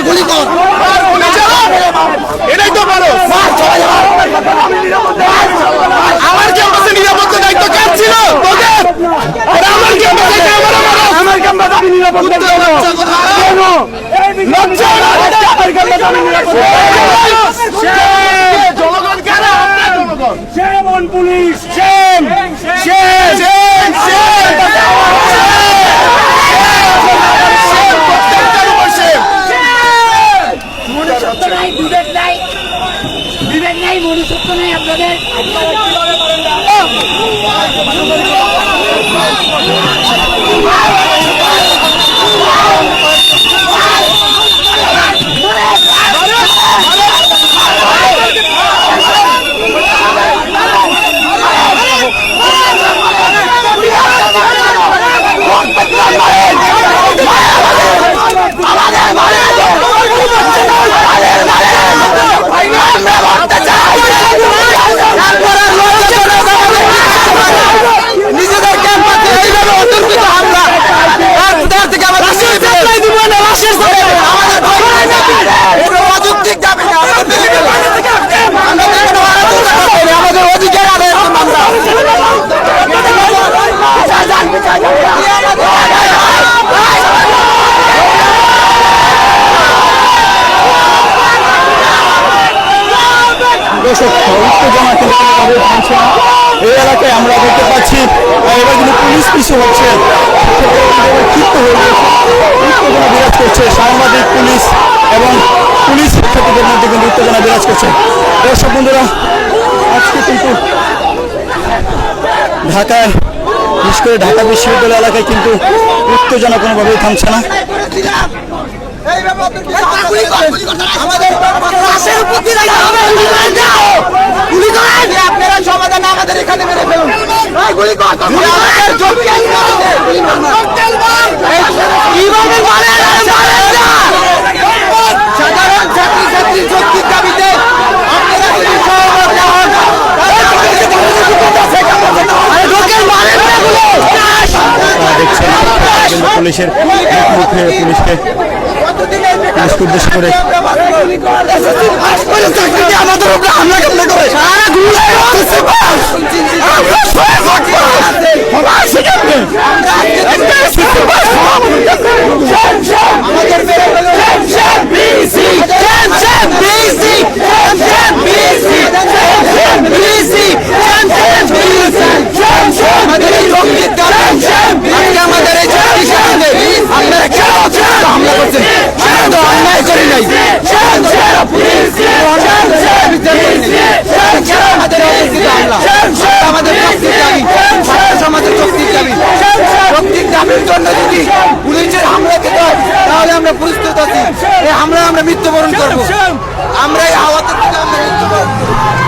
গুলি কর, এটাই তো ভালো। আমার ক্যাম্পাসে নিরাপত্তা দায়িত্ব কার ছিল? তোদের। আমার ক্যাম্পাসে ক্যামেরা মারো। আমার ক্যাম্পাসে আমি নিরাপত্তা দেব কেন? লজ্জা না, আমার ক্যাম্পাসে আমি নিরাপত্তা জনগণ কেন? আমরা জনগণ। Shame on police! Shame! Shame shame shame প্রত্যেকটার উপর শেম। মনুষ্যত্ব নাই, বিবেক নাই, বিবেক নাই, মনুষ্যত্ব নাই আপনাদের। নিজেদের ক্যাম্পাসে এইভাবে অতর্কিত হামলা, তার থেকে আমাদের অযৌক্তিক দাবি না, আমাদের অধিকার আদায়ের জন্য আমরা উত্তেজনা কিন্তু কোনোভাবে থামছে না। এই এলাকায় আমরা দেখতে পাচ্ছি এবার কিন্তু পুলিশ পিছু হচ্ছে, ক্ষিপ্ত হয়ে গেছে, উত্তেজনা বিরাজ করছে। সাংবাদিক, পুলিশ এবং পুলিশ শিক্ষার্থীদের মধ্যে কিন্তু উত্তেজনা বিরাজ করছে। দর্শক বন্ধুরা, আজকে কিন্তু ঢাকায়, বিশেষ করে ঢাকা বিশ্ববিদ্যালয় এলাকায় কিন্তু উত্তেজনা কোনোভাবেই থামছে না। আপনারা সমাধান আমাদের এখানে মেরে ফেলুন। সাধারণ ছাত্রী ছাত্রীর যৌক্তিক দাবিতে পুলিশের মুখে পুলিশকে উদ্দেশ্য করে আমাদের উপরে হামলা কেমন করে হামলা করছেন? অন্যায় করি নাই, আমাদের সমাজের যৌক্তিক দাবি, যৌক্তিক দাবির জন্য যদি পুলিশের হামলা খেতে হয় তাহলে আমরা প্রস্তুত আছি। এই হামলায় আমরা মৃত্যুবরণ করবো, আমরা এই আওয়াজের থেকে আমরা মৃত্যুবরণ করবো।